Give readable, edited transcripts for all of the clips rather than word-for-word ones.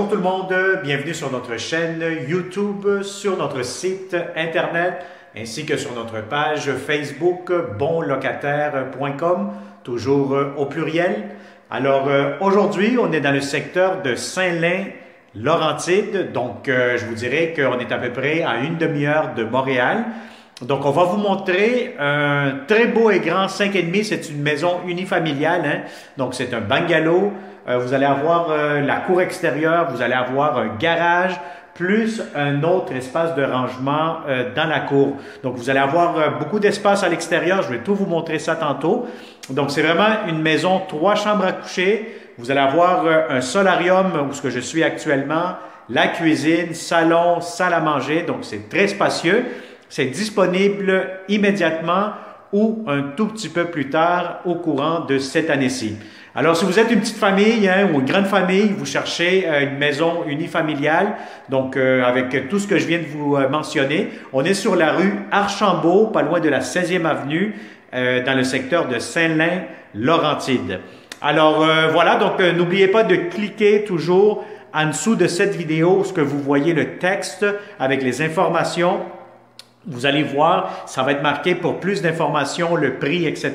Bonjour tout le monde, bienvenue sur notre chaîne YouTube, sur notre site internet ainsi que sur notre page Facebook bonlocataire.com, toujours au pluriel. Alors aujourd'hui, on est dans le secteur de Saint-Lin-Laurentide, donc je vous dirais qu'on est à peu près à une demi-heure de Montréal. Donc, on va vous montrer un très beau et grand 5,5. C'est une maison unifamiliale, hein? Donc, c'est un bungalow. Vous allez avoir la cour extérieure, vous allez avoir un garage, plus un autre espace de rangement dans la cour. Donc, vous allez avoir beaucoup d'espace à l'extérieur. Je vais tout vous montrer ça tantôt. Donc, c'est vraiment une maison, 3 chambres à coucher. Vous allez avoir un solarium où ce que je suis actuellement, la cuisine, salon, salle à manger. Donc, c'est très spacieux. C'est disponible immédiatement ou un tout petit peu plus tard au courant de cette année-ci. Alors, si vous êtes une petite famille hein, ou une grande famille, vous cherchez une maison unifamiliale, donc avec tout ce que je viens de vous mentionner, on est sur la rue Archambault, pas loin de la 16e avenue, dans le secteur de Saint-Lin-Laurentide. Alors, voilà, donc n'oubliez pas de cliquer toujours en dessous de cette vidéo, ce que vous voyez le texte avec les informations. Vous allez voir, ça va être marqué pour plus d'informations, le prix, etc.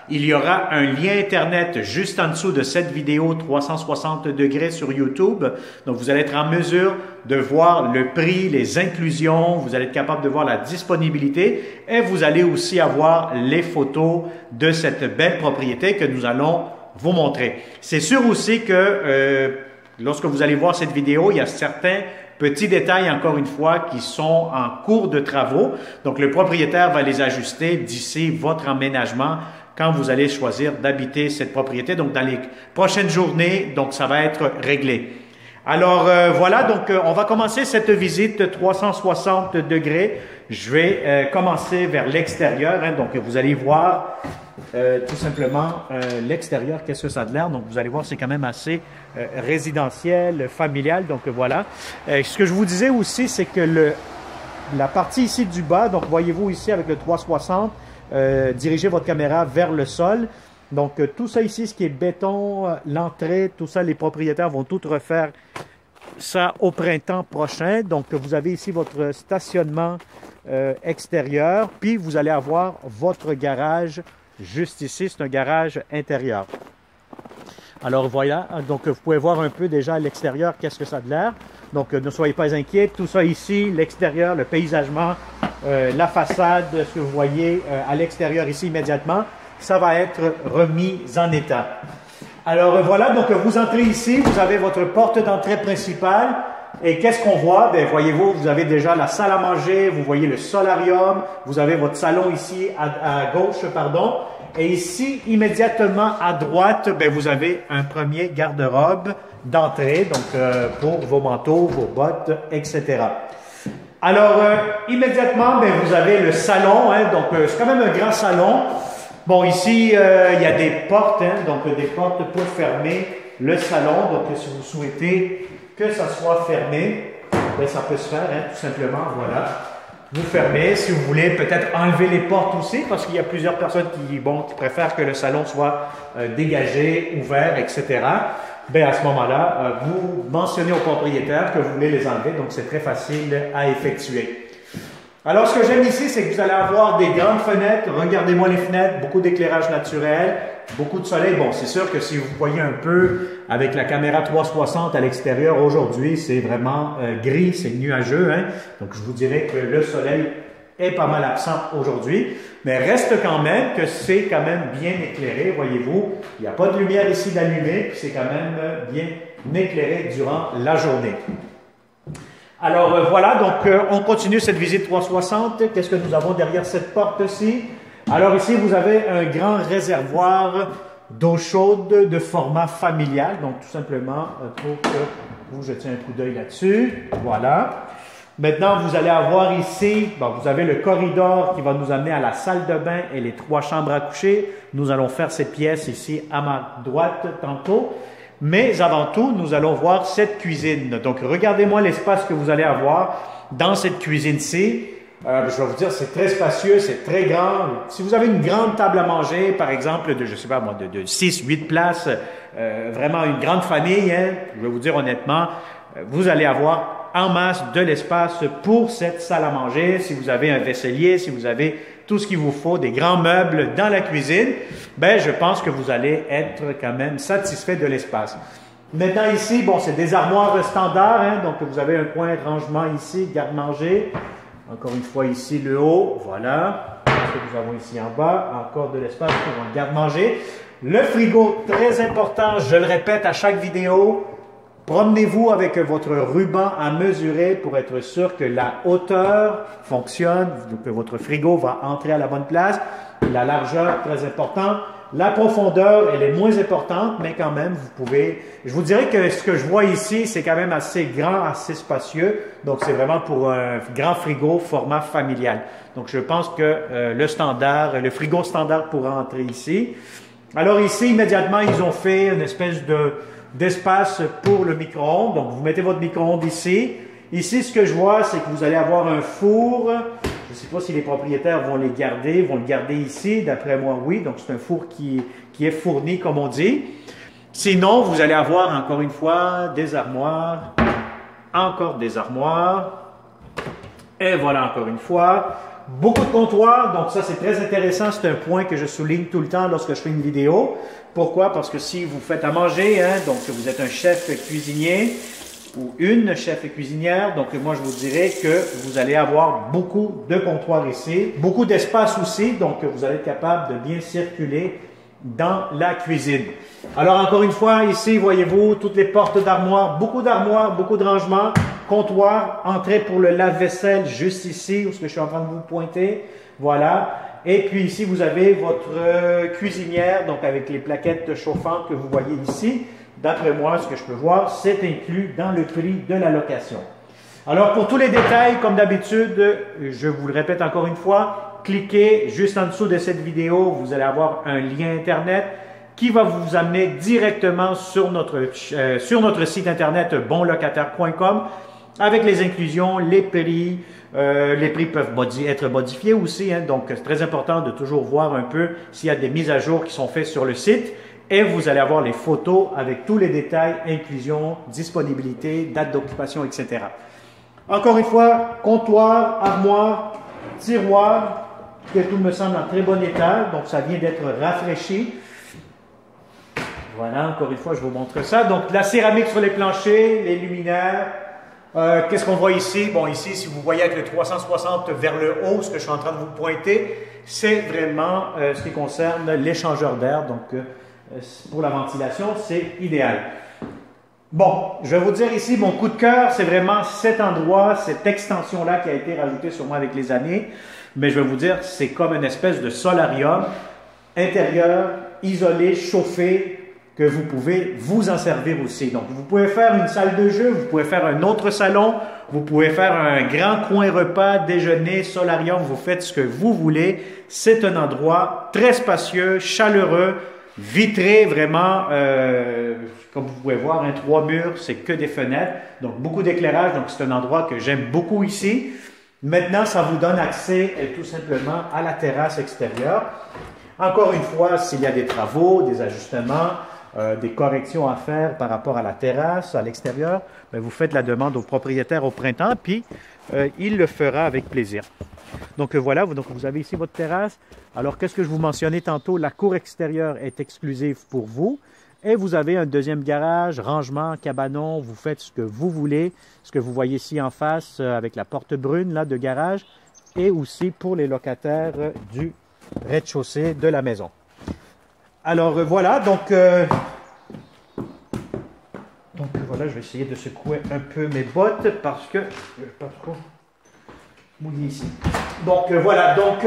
Il y aura un lien Internet juste en dessous de cette vidéo 360 degrés sur YouTube. Donc, vous allez être en mesure de voir le prix, les inclusions. Vous allez être capable de voir la disponibilité et vous allez aussi avoir les photos de cette belle propriété que nous allons vous montrer. C'est sûr aussi que lorsque vous allez voir cette vidéo, il y a certains petits détails, encore une fois, qui sont en cours de travaux. Donc, le propriétaire va les ajuster d'ici votre emménagement quand vous allez choisir d'habiter cette propriété. Donc, dans les prochaines journées, donc ça va être réglé. Alors, voilà, donc on va commencer cette visite 360 degrés. Je vais commencer vers l'extérieur. Hein, donc, vous allez voir tout simplement l'extérieur, qu'est-ce que ça a de l'air. Donc, vous allez voir, c'est quand même assez résidentiel, familial. Donc, voilà. Ce que je vous disais aussi, c'est que la partie ici du bas, donc voyez-vous ici avec le 360, dirigez votre caméra vers le sol. Donc, tout ça ici, ce qui est béton, l'entrée, tout ça, les propriétaires vont tout refaire ça au printemps prochain. Donc, vous avez ici votre stationnement extérieur, puis vous allez avoir votre garage juste ici. C'est un garage intérieur. Alors, voilà. Donc, vous pouvez voir un peu déjà à l'extérieur qu'est-ce que ça a de l'air. Donc, ne soyez pas inquiets. Tout ça ici, l'extérieur, le paysagement, la façade, ce que vous voyez à l'extérieur ici immédiatement, ça va être remis en état. Alors voilà, donc vous entrez ici, vous avez votre porte d'entrée principale. Et qu'est-ce qu'on voit? Bien, voyez-vous, vous avez déjà la salle à manger, vous voyez le solarium, vous avez votre salon ici à gauche, pardon. Et ici, immédiatement à droite, bien, vous avez un premier garde-robe d'entrée, donc pour vos manteaux, vos bottes, etc. Alors, immédiatement, bien, vous avez le salon, hein, donc c'est quand même un grand salon. Bon, ici, il y a des portes, hein, donc des portes pour fermer le salon. Donc, si vous souhaitez que ça soit fermé, bien, ça peut se faire, hein, tout simplement, voilà. Vous fermez. Si vous voulez peut-être enlever les portes aussi, parce qu'il y a plusieurs personnes qui préfèrent que le salon soit dégagé, ouvert, etc. Bien, à ce moment-là, vous mentionnez au propriétaire que vous voulez les enlever, donc c'est très facile à effectuer. Alors, ce que j'aime ici, c'est que vous allez avoir des grandes fenêtres. Regardez-moi les fenêtres, beaucoup d'éclairage naturel, beaucoup de soleil. Bon, c'est sûr que si vous voyez un peu avec la caméra 360 à l'extérieur aujourd'hui, c'est vraiment gris, c'est nuageux. Hein? Donc, je vous dirais que le soleil est pas mal absent aujourd'hui. Mais reste quand même que c'est quand même bien éclairé, voyez-vous. Il n'y a pas de lumière ici d'allumée, puis c'est quand même bien éclairé durant la journée. Alors voilà, donc on continue cette visite 360. Qu'est-ce que nous avons derrière cette porte-ci? Alors ici, vous avez un grand réservoir d'eau chaude de format familial. Donc tout simplement pour que vous jetiez un coup d'œil là-dessus. Voilà. Maintenant, vous allez avoir ici, bon, vous avez le corridor qui va nous amener à la salle de bain et les 3 chambres à coucher. Nous allons faire ces pièces ici à ma droite tantôt. Mais avant tout, nous allons voir cette cuisine. Donc, regardez-moi l'espace que vous allez avoir dans cette cuisine-ci. Je vais vous dire, c'est très spacieux, c'est très grand. Si vous avez une grande table à manger, par exemple, de, je sais pas moi, de 6, 8 places, vraiment une grande famille, hein, je vais vous dire honnêtement, vous allez avoir en masse de l'espace pour cette salle à manger. Si vous avez un vaisselier, si vous avez tout ce qu'il vous faut, des grands meubles dans la cuisine, ben je pense que vous allez être quand même satisfait de l'espace. Maintenant ici, bon, c'est des armoires standards, hein, donc vous avez un coin rangement ici, garde-manger. Encore une fois ici le haut, voilà. Ce que nous avons ici en bas, encore de l'espace pour un garde-manger. Le frigo, très important, je le répète à chaque vidéo. Promenez-vous avec votre ruban à mesurer pour être sûr que la hauteur fonctionne, que votre frigo va entrer à la bonne place. La largeur, très important. La profondeur, elle est moins importante, mais quand même, vous pouvez... Je vous dirais que ce que je vois ici, c'est quand même assez grand, assez spacieux. Donc, c'est vraiment pour un grand frigo format familial. Donc, je pense que le frigo standard pourra entrer ici. Alors ici, immédiatement, ils ont fait une espèce d'espace pour le micro-ondes. Donc, vous mettez votre micro-ondes ici. Ici, ce que je vois, c'est que vous allez avoir un four. Je ne sais pas si les propriétaires vont les garder, vont le garder ici. D'après moi, oui. Donc, c'est un four qui est fourni, comme on dit. Sinon, vous allez avoir, encore une fois, des armoires. Encore des armoires. Et voilà, encore une fois. Beaucoup de comptoirs. Donc, ça, c'est très intéressant. C'est un point que je souligne tout le temps lorsque je fais une vidéo. Pourquoi? Parce que si vous faites à manger, hein, donc vous êtes un chef cuisinier ou une chef cuisinière, donc moi je vous dirais que vous allez avoir beaucoup de comptoirs ici, beaucoup d'espace aussi, donc vous allez être capable de bien circuler dans la cuisine. Alors encore une fois, ici, voyez-vous, toutes les portes d'armoire, beaucoup de rangements, comptoir, entrée pour le lave-vaisselle juste ici, où ce que je suis en train de vous pointer, voilà. Et puis ici, vous avez votre cuisinière, donc avec les plaquettes chauffantes que vous voyez ici. D'après moi, ce que je peux voir, c'est inclus dans le prix de la location. Alors, pour tous les détails, comme d'habitude, je vous le répète encore une fois, cliquez juste en dessous de cette vidéo, vous allez avoir un lien Internet qui va vous amener directement sur notre site Internet bonlocataire.com avec les inclusions, les prix. Les prix peuvent être modifiés aussi, hein, donc c'est très important de toujours voir un peu s'il y a des mises à jour qui sont faites sur le site. Et vous allez avoir les photos avec tous les détails, inclusion, disponibilité, date d'occupation, etc. Encore une fois, comptoir, armoire, tiroir, que tout me semble en très bon état, donc ça vient d'être rafraîchi. Voilà, encore une fois, je vous montre ça. Donc la céramique sur les planchers, les luminaires. Qu'est-ce qu'on voit ici? Bon, ici, si vous voyez avec le 360 vers le haut, ce que je suis en train de vous pointer, c'est vraiment ce qui concerne l'échangeur d'air. Donc, pour la ventilation, c'est idéal. Bon, je vais vous dire ici, mon coup de cœur, c'est vraiment cet endroit, cette extension-là qui a été rajoutée sur moi avec les années. Mais je vais vous dire, c'est comme une espèce de solarium intérieur, isolé, chauffé, que vous pouvez vous en servir aussi. Donc, vous pouvez faire une salle de jeu, vous pouvez faire un autre salon, vous pouvez faire un grand coin repas, déjeuner, solarium, vous faites ce que vous voulez. C'est un endroit très spacieux, chaleureux, vitré, vraiment, comme vous pouvez voir, 3 murs, c'est que des fenêtres, donc beaucoup d'éclairage, donc c'est un endroit que j'aime beaucoup ici. Maintenant, ça vous donne accès tout simplement à la terrasse extérieure. Encore une fois, s'il y a des travaux, des ajustements, des corrections à faire par rapport à la terrasse, à l'extérieur, vous faites la demande au propriétaire au printemps, puis il le fera avec plaisir. Donc voilà, donc vous avez ici votre terrasse. Alors qu'est-ce que je vous mentionnais tantôt? La cour extérieure est exclusive pour vous. Et vous avez un deuxième garage, rangement, cabanon, vous faites ce que vous voulez. Ce que vous voyez ici en face avec la porte brune là, de garage. Et aussi pour les locataires du rez-de-chaussée de la maison. Alors voilà, donc voilà, je vais essayer de secouer un peu mes bottes parce que je ne vais pas trop mouiller ici. Donc voilà, donc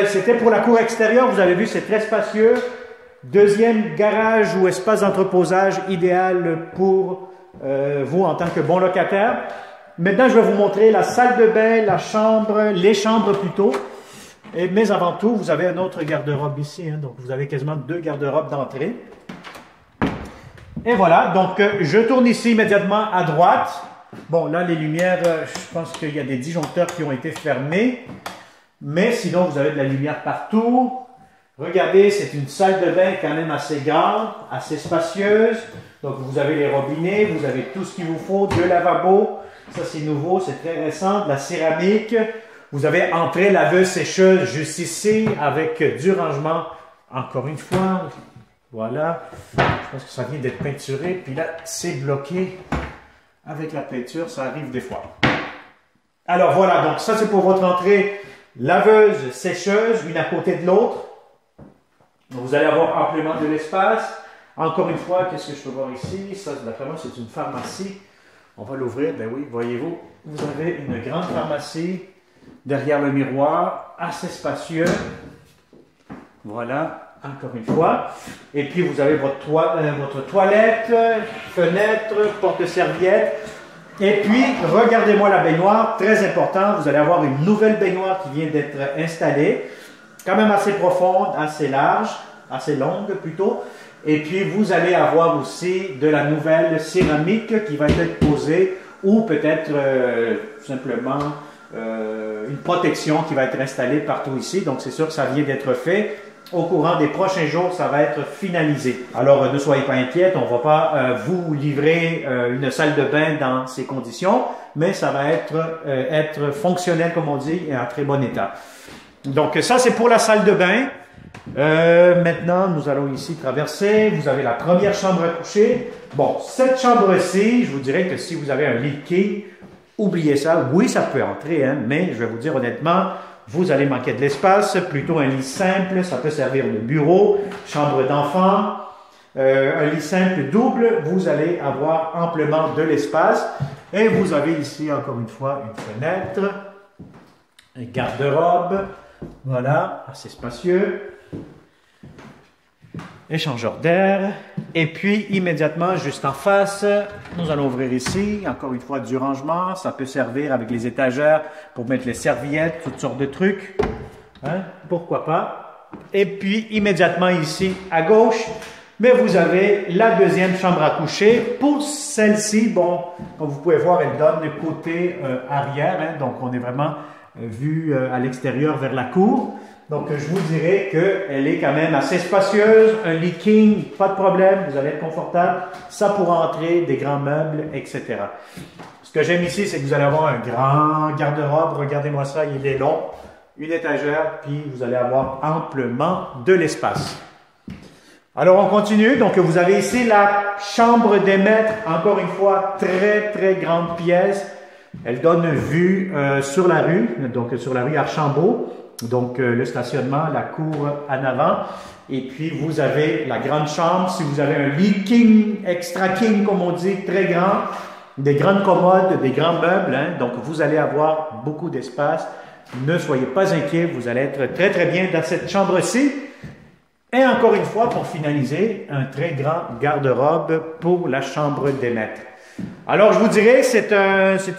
c'était pour la cour extérieure, vous avez vu, c'est très spacieux. Deuxième garage ou espace d'entreposage idéal pour vous en tant que bon locataire. Maintenant, je vais vous montrer la salle de bain, la chambre, les chambres plutôt. Mais avant tout, vous avez un autre garde-robe ici, hein, donc vous avez quasiment 2 garde-robes d'entrée. Et voilà, donc je tourne ici immédiatement à droite. Bon, là, les lumières, je pense qu'il y a des disjoncteurs qui ont été fermés. Mais sinon, vous avez de la lumière partout. Regardez, c'est une salle de bain quand même assez grande, assez spacieuse. Donc vous avez les robinets, vous avez tout ce qu'il vous faut, deux lavabos. Ça c'est nouveau, c'est très récent, de la céramique. Vous avez entrée laveuse sécheuse juste ici avec du rangement. Encore une fois, voilà. Je pense que ça vient d'être peinturé. Puis là, c'est bloqué avec la peinture, ça arrive des fois. Alors voilà, donc ça c'est pour votre entrée laveuse sécheuse, une à côté de l'autre. Vous allez avoir amplement de l'espace. Encore une fois, qu'est-ce que je peux voir ici? Ça, d'après moi, c'est une pharmacie. On va l'ouvrir. Ben oui, voyez-vous, vous avez une grande pharmacie derrière le miroir, assez spacieux. Voilà, encore une fois. Et puis, vous avez votre toilette, fenêtre, porte-serviette. Et puis, regardez-moi la baignoire, très important. Vous allez avoir une nouvelle baignoire qui vient d'être installée. Quand même assez profonde, assez large, assez longue plutôt. Et puis, vous allez avoir aussi de la nouvelle céramique qui va être posée ou peut-être simplement une protection qui va être installée partout ici. Donc, c'est sûr que ça vient d'être fait. Au courant des prochains jours, ça va être finalisé. Alors, ne soyez pas inquiets, on ne va pas vous livrer une salle de bain dans ces conditions, mais ça va être fonctionnel, comme on dit, et en très bon état. Donc, ça, c'est pour la salle de bain. Maintenant, nous allons ici traverser. Vous avez la première chambre à coucher. Bon, cette chambre-ci, je vous dirais que si vous avez un lit king, oubliez ça. Oui, ça peut entrer, hein, mais je vais vous dire honnêtement, vous allez manquer de l'espace. Plutôt un lit simple, ça peut servir de bureau, chambre d'enfant. Un lit simple double, vous allez avoir amplement de l'espace. Et vous avez ici, encore une fois, une fenêtre, un garde-robe. Voilà, assez spacieux. Échangeur d'air. Et puis, immédiatement, juste en face, nous allons ouvrir ici, encore une fois, du rangement. Ça peut servir avec les étagères pour mettre les serviettes, toutes sortes de trucs. Hein? Pourquoi pas? Et puis, immédiatement ici, à gauche, mais vous avez la deuxième chambre à coucher. Pour celle-ci, bon, comme vous pouvez voir, elle donne le côté arrière. Hein? Donc, on est vraiment vu à l'extérieur vers la cour. Donc, je vous dirais qu'elle est quand même assez spacieuse. Un lit king, pas de problème, vous allez être confortable. Ça pourra entrer, des grands meubles, etc. Ce que j'aime ici, c'est que vous allez avoir un grand garde-robe. Regardez-moi ça, il est long. Une étagère, puis vous allez avoir amplement de l'espace. Alors, on continue. Donc, vous avez ici la chambre des maîtres. Encore une fois, très, très grande pièce. Elle donne vue sur la rue, donc sur la rue Archambault. Donc, le stationnement, la cour en avant. Et puis, vous avez la grande chambre. Si vous avez un lit king, extra king, comme on dit, très grand, des grandes commodes, des grands meubles. Hein, donc, vous allez avoir beaucoup d'espace. Ne soyez pas inquiets, vous allez être très, très bien dans cette chambre-ci. Et encore une fois, pour finaliser, un très grand garde-robe pour la chambre des maîtres. Alors, je vous dirais, c'est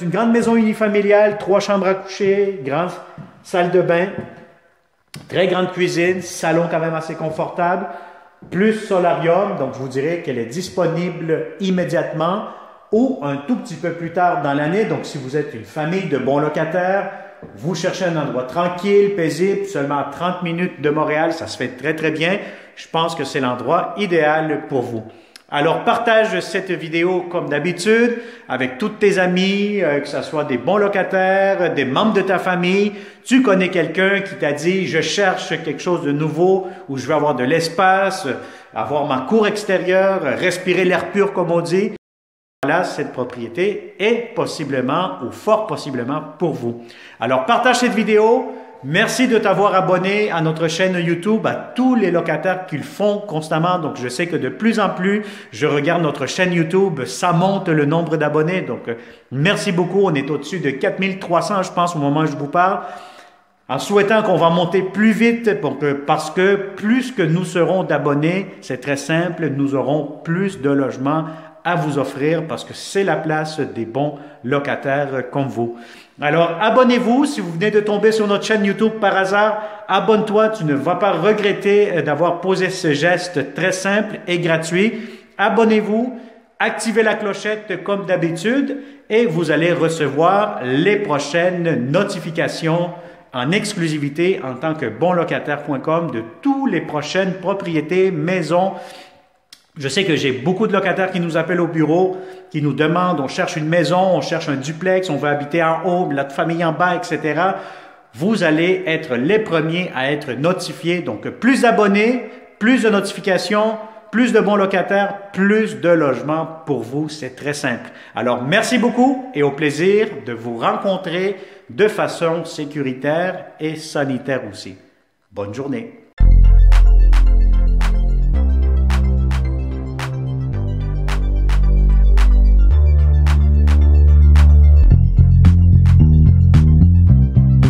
une grande maison unifamiliale, 3 chambres à coucher, grande salle de bain, très grande cuisine, salon quand même assez confortable, plus solarium, donc je vous dirais qu'elle est disponible immédiatement ou un tout petit peu plus tard dans l'année. Donc, si vous êtes une famille de bons locataires, vous cherchez un endroit tranquille, paisible, seulement à 30 minutes de Montréal, ça se fait très très bien. Je pense que c'est l'endroit idéal pour vous. Alors, partage cette vidéo comme d'habitude avec tous tes amis, que ce soit des bons locataires, des membres de ta famille. Tu connais quelqu'un qui t'a dit « Je cherche quelque chose de nouveau où je veux avoir de l'espace, avoir ma cour extérieure, respirer l'air pur comme on dit. » Voilà, cette propriété est possiblement ou fort possiblement pour vous. Alors, partage cette vidéo. Merci de t'avoir abonné à notre chaîne YouTube, à tous les locataires qui le font constamment. Donc, je sais que de plus en plus, je regarde notre chaîne YouTube, ça monte le nombre d'abonnés. Donc, merci beaucoup. On est au-dessus de 4300, je pense, au moment où je vous parle. En souhaitant qu'on va monter plus vite, parce que plus que nous serons d'abonnés, c'est très simple, nous aurons plus de logements à vous offrir parce que c'est la place des bons locataires comme vous. Alors, abonnez-vous. Si vous venez de tomber sur notre chaîne YouTube par hasard, abonne-toi. Tu ne vas pas regretter d'avoir posé ce geste très simple et gratuit. Abonnez-vous, activez la clochette comme d'habitude et vous allez recevoir les prochaines notifications en exclusivité en tant que bonlocataire.com de toutes les prochaines propriétés, maisons. Je sais que j'ai beaucoup de locataires qui nous appellent au bureau, qui nous demandent, on cherche une maison, on cherche un duplex, on veut habiter en haut, la famille en bas, etc. Vous allez être les premiers à être notifiés. Donc, plus d'abonnés, plus de notifications, plus de bons locataires, plus de logements pour vous. C'est très simple. Alors, merci beaucoup et au plaisir de vous rencontrer de façon sécuritaire et sanitaire aussi. Bonne journée.